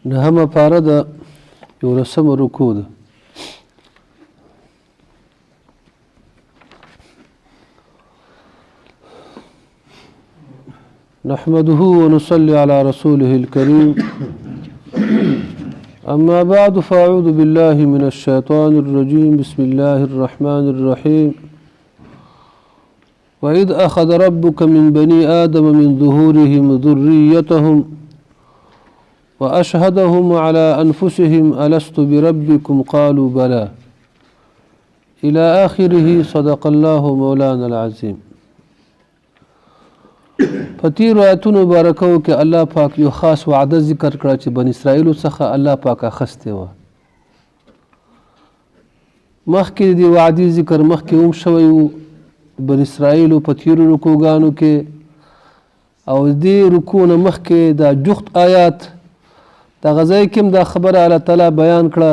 نهمه پاره د 11 رکوع ده. نحمده ونصلي على رسوله الكريم. أما بعد فأعوذ بالله من الشيطان الرجيم. بسم الله الرحمن الرحيم. وإذ أخذ ربك من بني آدم من ظهورهم ذريتهم وأشهدهم على أنفسهم ألست بربكم قالوا بلى إلى آخره. صدق الله مولانا العظيم. پتیر آیتونو مبارکو کې الله پاک یو خاص وعده ذکر کړه چې بنی اسرائیل څخه الله پاک اخسته و. مخکې دی وعدي ذکر مخکې هم شوی و بنی اسرائیل په تیرو رکوګانو کې، او دې رکوع نه مخکې دا جخت آیات د غزای کې دا خبره الله تعالی بیان کړه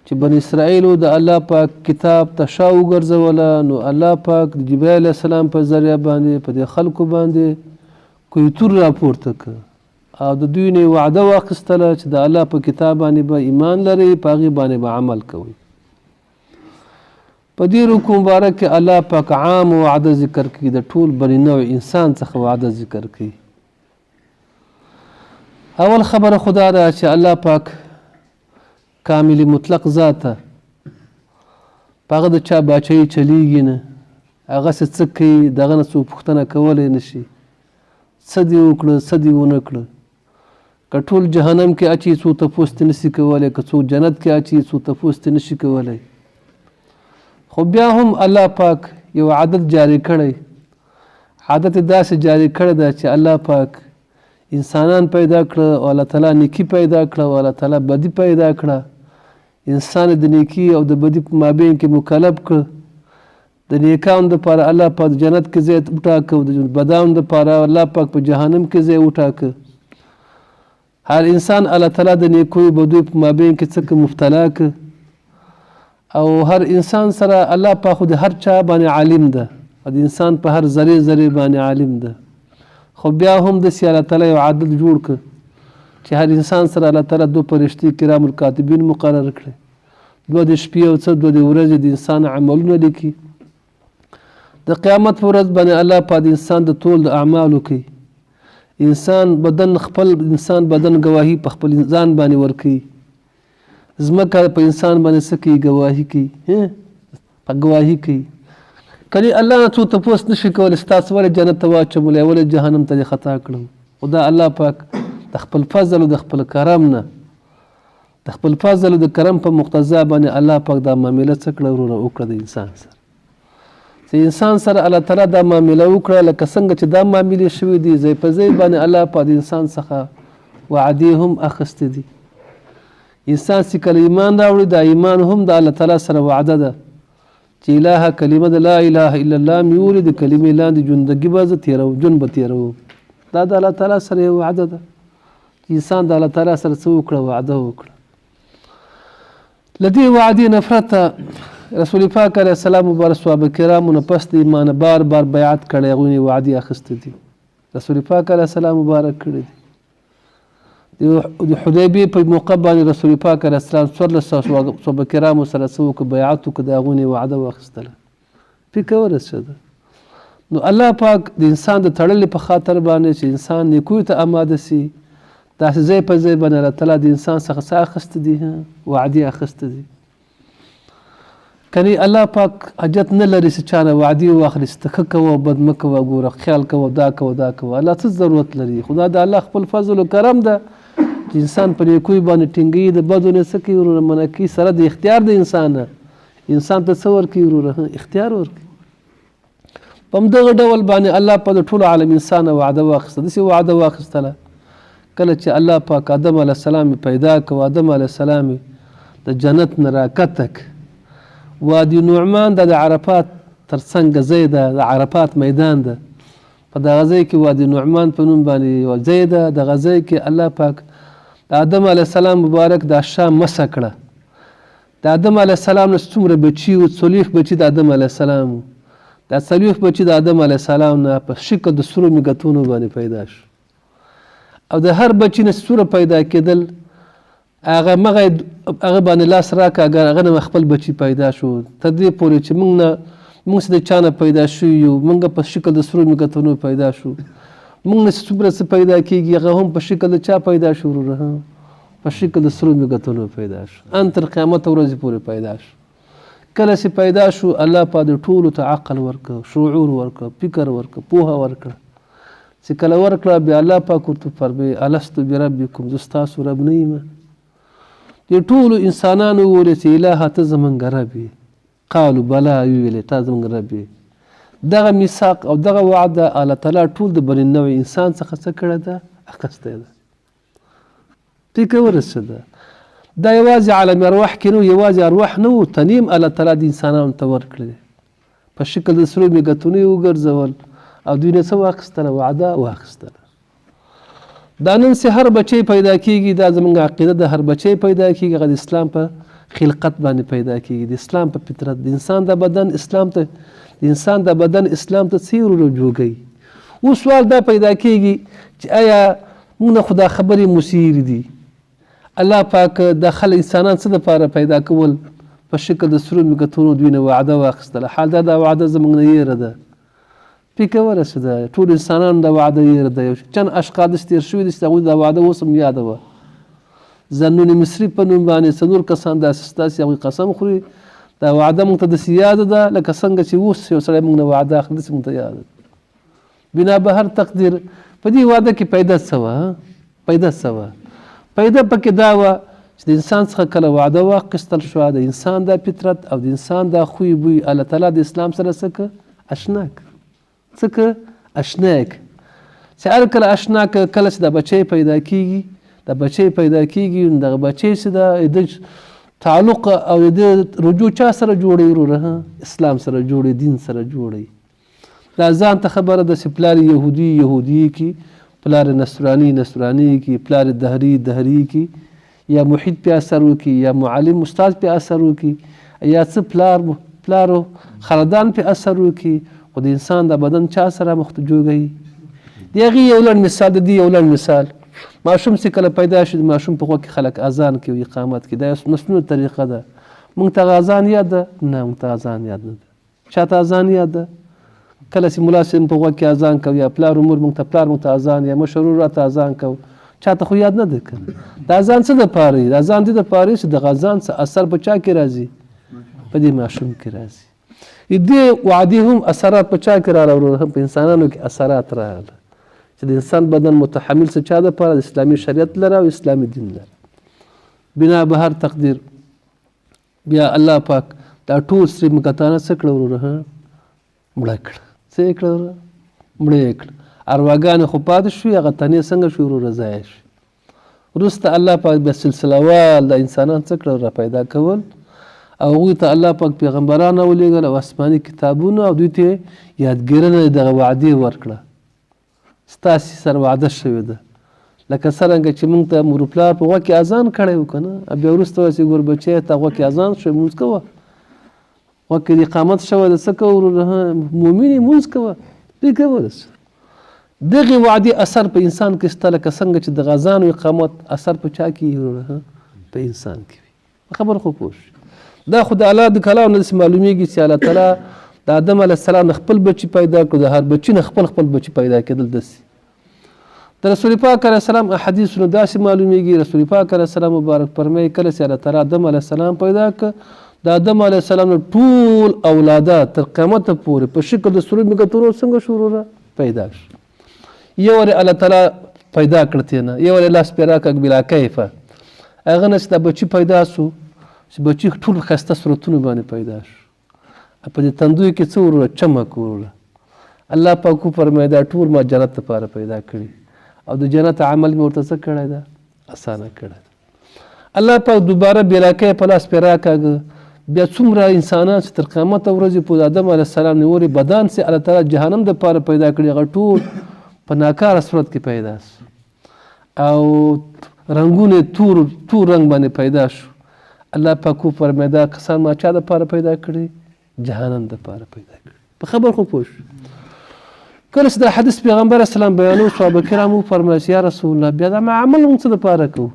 چې بنی اسرائیل د الله پاک کتاب تشاو ګرځوله، نو الله پاک د جبرائیل علیه السلام په ذریعه باندې په دې خلکو باندې کوی تور راپورته کړ، او د دوی نه وعده واخیستله چې د الله په کتاب باندې به ایمان لري، په هغې باندې به عمل کوي. په دې رکوع مبارک کې الله پاک عام وعده ذکر کوي، د ټول بني نوع انسان څخه وعده ذکر کوي. اول خبره خدا ده چې الله پاک کامل مطلق ذاته، په هغه د چا باچهي چلیږي نه، هغه څه کوي دغه نه څوک پوښتنه کولی نه شي، څه دې وکړه څه دې ونه کړه. که ټول جهنم کې اچي څوک تپوس ترې نشي کولی، که څوک جنت کې اچي څوک تپوس ترې نشي کولی. خو بیا هم الله پاک یو عادت جاری کړی، عادت داسې جاری کړی ده چې الله پاک انسانان پیدا کړه او الله تعالی نیکی پیدا کړه او الله تعالی بدی پیدا کړه. انسان د نیکی او د بدی په مابین کې مکلف کړ. د نیکانو دپاره الله پاک جنت کې ځای وټاکه، او د بدانو دپاره الله پاک په جهنم کې ځای وټاکه. هر انسان الله تعالی د نیکویو بدیو په مابین کې څه مبتلا که، او هر انسان سره الله پاک خو د هر چا باندې عالم ده، او د انسان په هر ذرې ذرې باندې عالم ده. خو بیا هم داسې الله تعالی یو عادت جوړ کړ چې هر انسان سره الله تعالی 2 فرشتي کرام الکاتبین مقرر کړي، 2 د شپې او 2 د ورځې د انسان عملونه لیکي. د قیامت په ورځ باندې الله پاک د انسان د ټول د اعمالو کوي. انسان بدن ګواهي په خپل ځان باندې ورکوي. ځمکه په انسان باندې څه کوي؟ ګواهي کوي، په ګواهي کوي. کله الله نه څوک تپوس نشي کولی ستاسو ولې جنت ته واچولی، ولې جهنم ته دې خطا کړم. خو دا الله پاک د خپل فضل او د خپل کرم نه، د خپل فضل او د کرم په مقتضا باندې الله پاک دا معامله څه کړه وروره وکړه د انسان سره. چې انسان سره الله تعالی دا معامله وکړه لکه څنګه چې دا معاملې شوي دي، ځای په ځای باندې الله پاک د انسان څخه وعدې هم اخیستې دي. انسان چې کله ایمان راوړي، دا ایمان هم د الله تعالی سره وعده ده چې الهه کلمه د لا اله الا الله مې وولي، د کلمې لاندې ژوندګي به زه تېروم، ژوند به تېروم. دا د الله تعالی سره یو وعده ده چې انسان د الله تعالی سره څه وکړه؟ وعده وکړه. له دې وعدې نفرته رسول پاک علیه السلام مبارک صحابه کرامو نه پس د ایمانه بار بار بیعت کړی، هغوی نه وعدې اخیستې دي، رسول پاک علیه السلام مبارک کړی دي. د حدیبیې په موقع باندې رسول پاک علیه السلام 1400 صحابه کرامو سره څه وکړه؟ بیعت وکړه، د هغوی نه وعده واخیستله. فکر ورسېده. نو الله پاک د انسان د تړلې په خاطر باندې چې انسان نیکویو ته آماده سي، داسې ځای په ځای باندې الله تعالی د انسان څخه څه اخیستې دي؟ وعدې اخیستې دي. کنی الله پاک حاجت نه لري چې چا نه وعدې واخلي چې ته ښه کوه او بد مه کوه، ګوره خیال کوه، دا کوه دا کوه. الله څه ضرورت لري؟ خدا د الله خپل فضل و کرم ده چې انسان په نیکویو باندې ټینګوي، د بدو نه څه کوي وروره؟ منع کوي، سره د اختیار د انسان نه. انسان ته څه ورکوي وروره؟ اختیار ورکوي. په همدغه ډول باندې الله په د ټولو عالم انسان وعده واخیسته. داسې وعده واخیستله کله چې الله پاک آدم علیه السلام پیدا کړ، آدم علیه السلام د جنت نه راکته کړ. وادي نعمان د عرفات تر څنګ ځای ده، د عرفات میدان ده، په دغه ځای کې وادي نعمان په نوم باندې یو ځای ده. دغه ځای کې الله پاک د آدم علیه السلام مبارک دا شام مسح کړه. د آدم علیه السلام نه څومره بچي وو؟ 40 بچي د آدم علیه السلام وو. دا 40 بچي د آدم علیه السلام نه په شکل د سرو میږتونو باندې پیدا شو. او د هر بچي نه سوره پیدا کېدل هغه باندې لاس راکړه اگر هغه نه خپل بچي پیدا شو تر دې پورې چې موږ د چا نه پیدا شوي یو موږ په شکل د سرو مېږتونو پیدا شو موږ نه څومره څه پیدا کېږي هغه هم په شکل د چا پیدا شو وروره په شکل د سرو مېږتونو پیدا شو ان تر قیامت ورځې پورې پیدا شو کله چې پیدا شو الله پاک د ټولو ته عقل ورکړه شعور ورکړه فکر ورکړه پوهه ورکړه چې کله ورکړه بیا الله پاک ورته فرمایي الست بربکم زه ستاسو رب نه یم دې ټولو انسانانو وویل چې الهه ته زموږ رب یې قالو بلا ویلې تا زموږ رب یې دغه میثاق او دغه وعده الله تعالی ټول د بني نوع انسان څخه څه کړې ده اخیستې ده فکر ورسېده دا یوازې عالم ارواح کې نه یوازې ارواح نه و تنیم الله تعالی د انسانانو ته ورکړي په شکل د سرو مېږتونو یې وګرځول او دوی نه څه واخیستله وعده واخیستله دا نن چې هر بچی پیدا کېږي دا زموږ عقیده د هر بچی پیدا کېږي هغه د اسلام په خلقت باندې پیدا کېږي د اسلام په فطرت د انسان د بدن اسلام ته څه رجوع اوس سوال دا پیدا کېږي چې آیا موږ نه خدا خبرې مسیر دي الله پاک د خلک انسانان څه دپاره پیدا کول په شکل د سرو مېږتونو دوی نه وعده واخیستله حال دا وعده زموږ نه یېره ده فکر ورسېده ټول انسانانو دا وعده یېره ده یو چند اشخاص داسې تېر شوي دي چې هغوی دا وعده اوس هم یاده وه ذنون مصري په نوم باندې څلور کسان داسې ستاسې هغوی قسم خوري دا وعده موږ ته داسې یاده ده لکه څنګه چې اوس یو سړی موږ نه وعده اخلي داسې موږ ته یاده ده بنا به هر تقدیر په دې واده کې پیدا څه وه پیدا پکې دا وه چې د انسان څخه کله وعده واخیستل شوه د انسان دا فطرت او د انسان دا خوی بوی الله تعالی د اسلام سره څه که اشنا چې هر کله اشنا که کله چې دا بچی پیدا کېږي دا بچی پیدا کېږي نو دغه بچی چې د تعلق او د رجوع چا سره جوړوي وروره اسلام سره جوړوي دین سره جوړوي دا ځان ته خبره ده چې پلار یهودي کی پلار نصرانی کی پلار دهری کی یا محیط په اثر وکي یا معلم استاد په اثر وکي یا څه پلارو خاندان په اثر وکي خو د انسان د بدن چا سره جوړوي د هغې یو لنډ مثال ماشوم چې کله پیدا شي د ماشوم په غوږ کې خلک اذان کوي اقامت کوي دا یو مسنونه طریقه ده موږ ته اذان یاد ده نه موږ ته اذان یاد نه ده چا ته اذان یاد ده کله چې ملا صاحب په غوږ کې اذان کوي یا پلار موږ ته اذان یا مشر راته اذان کوي چا ته خو یاد نه ده کنه دا اذان څه دپاره دی دا اذان دې دپاره چې دغه اذان څه اثر په چا کې راځي په دې ماشوم کې راځي دې وعدې هم اثرات په چا کې راغله هم په انسانانو کې اثرات راغله چې د انسان بدن متحمل څه چا دپاره د اسلامي شریعت لره او اسلامي دین لره بنا به هر تقدیر بیا الله پاک دا ټول سري مېږتانه څه کړه وروره مړه کړه څه یې کړه وروره مړه یې کړه ارواګانې خو پاتې شوي هغه تنې څنګه شوي وروره ضایع شوي وروسته الله پاک بیا سلسله وال د انسانان څه کړه وروره پیدا کول او هغوی ته الله پاک پیغمبران راولېږل او آسماني کتابونه او دوی ته یادګیرنه دغه وعدې ورکړه ستاسې سره وعده شوې ده لکه څرنګه چې موږ ته مور پلار په غوږ کې اذان کړی و که نه بیا وروسته وایي ګور بچی ته غوږ کې اذان شوی لمونځ کوه غوږ کې اقامت شوی ده څه کوه وروره مؤمن یې لمونځ کوه فکر ورسه دغې وعدې اثر په انسان کې شته لکه څنګه چې د اذان او اقامت اثر په چا کې وروره په انسان کې وي خبر خو پوه شو دا خو د الله د کلام نه داسې معلومیږي چې الله تعالی د آدم علیه السلام نه خپل بچي پیدا کړو د هر بچي نه خپل بچي پیدا کېدل داسې د رسول پاک علیه السلام احادیثونه داسې معلومیږي رسول پاک علیه السلام مبارک فرمایي کله چې الله تعالی آدم علیه السلام پیدا کړ د آدم علیه السلام نه ټول اولادات تر قیامته پورې په شکل د سرو مېږتونو څنګه شو وروره پیدا شو یو ورې الله تعالی پیدا کړ تېنه یو ورې لاس پې راکړ بلا کیفه هغه نه چې دا بچي پیدا سو چې بچي ټول ښایسته صورتونو باندې پیدا شو په دې تندوی کې څه وروره چمک وروره الله پاک وفرمایي دا ټول ما جنت لپاره پیدا کړي او د جنت عمل مې ورته څه کړی ده اسانه کړی ده الله پاک دوباره بېلاکی په لاس پې راکاږه بیا څومره انسانان چې تر قیامته ورځې پورې آدم علیه السلام نیولي بدن چې الله تعالی جهنم دپاره پیدا کړي هغه ټول په ناکاره صورت کې پیدا شو او رنګونه تور رنګ باندې پیدا شو الله پاک وفرمایي دا کسان ما چا دپاره پیدا کړي جهنم دپاره پیدا کړي په خبر خو پوه شو کله چې د حدیث پیغمبر اسلام بیانو صحابه کرامو فرمایي یا رسول الله بیا دا عمل موږ څه دپاره کوو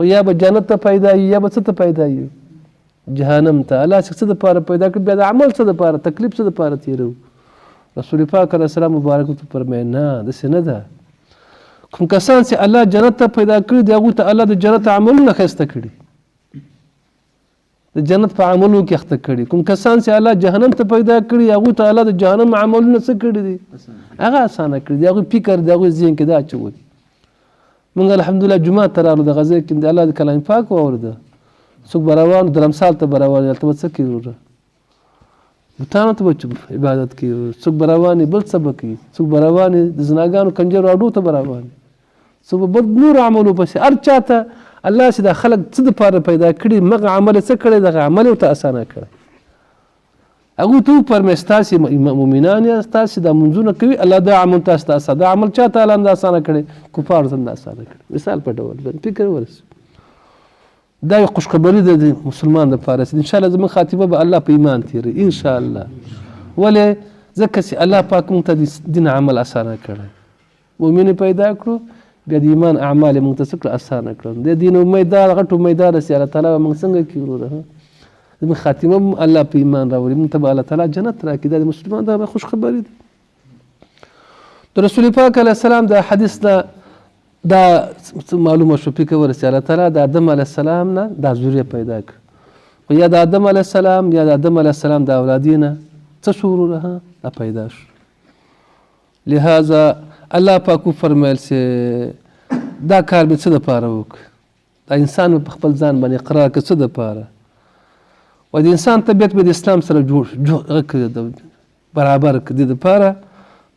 خو یا به جنت ته پیدا یو یا به څه ته پیدا یو جهنم ته الله چې څه دپاره پیدا کړي بیا د عمل څه دپاره تکلیف څه دپاره تېرو رسول پاک علیه السلام مبارک ورته فرمایي نه داسې نه ده کوم کسان چې الله جنت ته پیدا کړي د هغوی ته الله د جنت عملونه ښایسته کړي د جنت په عملو کې اخته کړي کوم کسان چې الله جهنم ته پیدا کړي هغوی ته الله د جهنم عملونه څه کړي دي هغه اسانه کړي د هغوی فکر د هغوی ذهن کې دا اچولي موږ الحمدلله جومات ته راغلو د غزې کې د الله د کلام پاک واورېده څوک به روان درمسال ته به روان هلته به څه کوي وروره بوتانو ته به عبادت کوي څوک به روان بل څه به کوي څوک به روان د زناګانو کنجرو اډو ته به روان څوک به بل نورو عملو پسې هر چا ته الله چې دا خلق څه دپاره پیدا کړي مغه عمل یې څه کړی دغه عمل یې ورته اسانه کړی هغوی ته وفرمایي ستاسې مؤمنان یاست تاسې دا منځونه کوي الله دا عمل تاسو ته اسانه دا عمل چا ته الله همدا اسانه کړی کفارو ته همدا اسانه کړی مثال په ډول باندې فکر ورسوي دا یو خوشخبري ده د مسلمان دپاره چې انشاءالله زموږ خاتمه به الله په ایمان تېروي انشاءالله ولې ځکه چې الله پاک موږ ته د دین عمل اسانه کړی مؤمن پیدا کړو بیا د ایمان اعمال یې موږ ته څه کړه اسانه کړل د دین امیددار غټ امیددار رسي الله تعالی به موږ څنګه کړي وروره زموږ خاتمه هم الله په ایمان راوړي موږ ته به الله تعالی جنت راکړي دا د مسلمان دا خوشخبري ده د رسول پاک علیه السلام د حدیث نه دا معلومه شو فکر ورسي الله تعالی د آدم علیه السلام نه دا ذریه پیدا کړ خو یا د آدم علیه السلام یا د آدم علیه السلام د اولادې نه څه شو وروره دا پیدا شو لهذا الله پاک وفرمیل چې دا کار مې څه دپاره وکړ دا انسان مې په خپل ځان باندې اقرار کړ څه دپاره وایي د انسان طبیعت مې د اسلام سره برابر کړ دې دپاره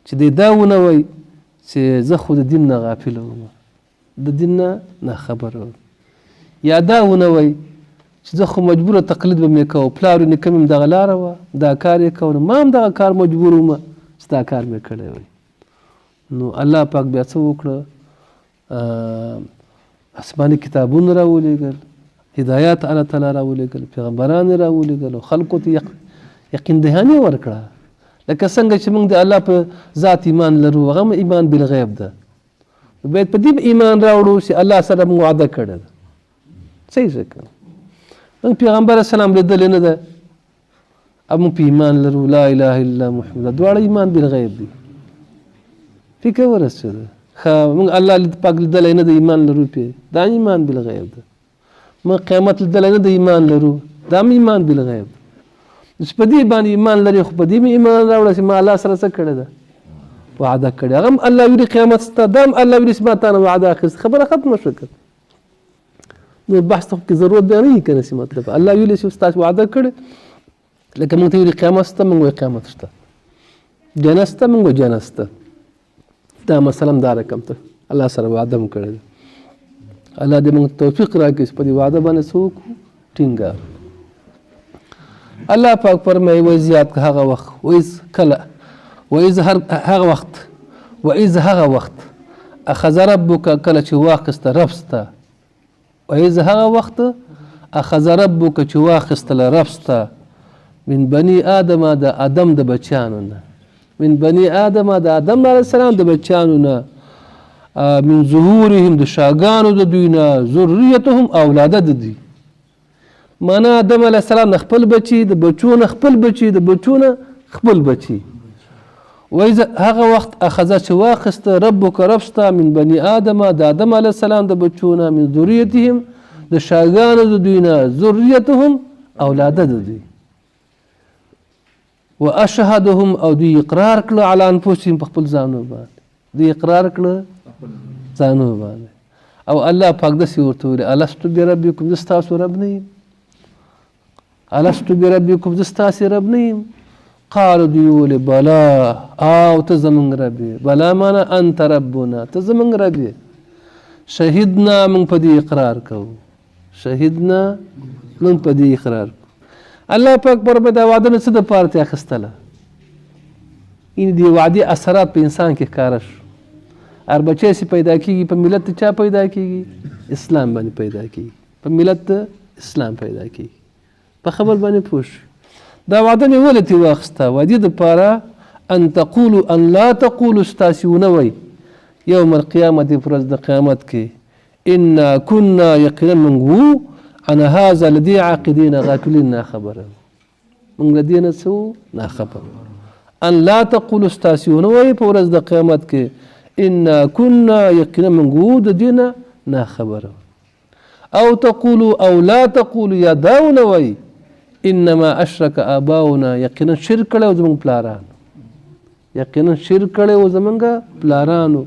چې دی دا ونه وایي چې زه خو د دین نه غافل وم د دین نه خبر وم یا دا ونه وایي چې زه خو مجبوره تقلید به مې کوه پلار و نیکه مې دغه لاره وه دا کار یې کوه ما هم دغه کار مجبور وم چې دا کار مې کړی وای نو الله پاک بیا څه وکړه آسماني کتابونه راولېږل هدایات الله تعالی راولېږل پیغمبران یې راولېږل او خلکو ته یقین دهاني ورکړه لکه څنګه چې موږ د الله په ذات ایمان لرو هغه هم ایمان بالغیب ده باید په دې ایمان راوړو چې الله سره موږ وعده کړې ده صحیح څه کوي موږ پیغمبر اسلام لیدلی نه ده او موږ په ایمان لرو لا اله الا محمد دواړه ایمان بالغیب دي فکر ورسېده ښه موږ الله پاک لیدلی نه د ایمان لرو پې دا ایمان بالغیب ده موږ قیامت لیدلی نه د ایمان لرو دا هم ایمان بالغیب ده چې په دې باندې ایمان لري خو په دې مې ایمان راوړه چې ما الله سره څه کړې ده وعده کړې هغه هم الله ویلي قیامت شته دا هم الله ویلي چې ما تا نه وعده اخیست خبره ختمه شوه که نو بحث ته کې ضرورت بیا نه وي که نه چې مطلب الله ویلي چې ستاسو وعده کړې لکه موږ ته ویلي قیامت شته موږ وایو قیامت شته جنت شته موږ وایو جنت شته دا مثلا دا رقم ته الله سره وعده هم کړې ده الله دې موږ توفیق راکړي چې په دې وعده باندې څه وکړو ټینګار الله پاک فرمایي وایي یاد که هغه وخت وایز هغه وخت اخذ ربک کله چې واخیسته رب ستا وایز هغه وخت اخذ ربک چې واخیستله رب ستا من بني آدم د آدم د بچیانو نه من بني آدم د آدم علیه السلام د بچیانو نه من ظهورهم د شاګانو د دوی نه ذریتهم اولاده د دوی معنا آدم علیه السلام نه خپل بچي د بچو نه خپل بچي د بچو نه خپل بچي وایز هغه وخت اخذه چې واخیسته ربک رب ستا من بني آدم د آدم علیه السلام د بچو نه من ذریتهم د شاګانو د دوی نه ذریتهم اولاده د دوی واشهدهم او دوی اقرار کړه علی انفسهم په خپل ځانو باندې دوی اقرار کړه ځانو باندې او الله پاک داسې ورته ویلي الستو بربکم زه ستاسو رب نه یم الستو بربکم زه ستاسې رب نه یم قالو دوی ویلې بلا او ته زموږ رب یې بلا معنا انت ربنا ته زموږ رب یې شهیدنا موږ په دې اقرار کوو شهیدنا موږ په دې اقرار کوو الله پاک پر دا وعده نه څه دپاره ترې اخیستله این دې وعدې اثرات په انسان کې ښکاره شو هر بچی چې پیدا کېږي په ملت چا پیدا کېږي اسلام باندې پیدا کېږي په ملت اسلام پیدا کېږي په خبر باندې پوه شو دا وعده مې ولې ترې واخیسته وعدې دپاره ان تقولوا ان لا تقولوا ستاسي ونوي يوم القيامة فرز د قیامت کې انا كنا يقينا منغو انا هذا الذي عاقدين غافلين نا خبر من لدينا سو نا خبر ان لا تقولوا ستاسي ونوي فرز د قیامت کې انا كنا يقينا منغو د دينا نا خبر او تقولوا او لا تقولوا يا داونوي انما اشرك اباؤنا يقينا شرك له زمن پلاران يقينا شرك له زمنګ پلارانو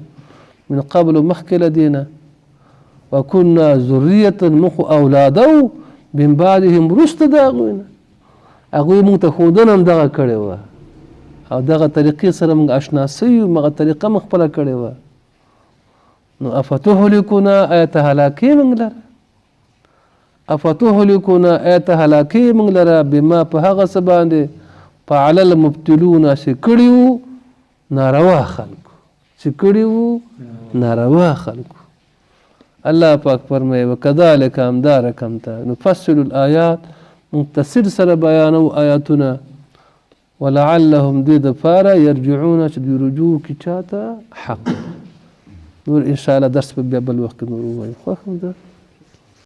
من قبل مخکل دينا وكنا ذرية مخ اولادو من بعدهم رست داغونا اغوی مونږ ته خودن هم دغه کړی و او دغه طریقې سره مونږ اشنا سیو مغه طریقه مخبره کړی و نو افتهلكنا ایت هلاکی مونږ لره افتهلكنا ایت هلاکی مونږ لره بما په هغه څه باندې فعل المبتلون سکړیو ناروا خلکو سکړیو ناروا خلکو الله پاک فرمایي وکذالک امدارکم ته نفصل الآیات مختصر سره بیانو آیاتونه ولعلهم دې دپاره یرجعون چې دوی رجوع کي چاته حق نور ان شاء الله درس په بیا بل وخت نور ووایو خوښ ده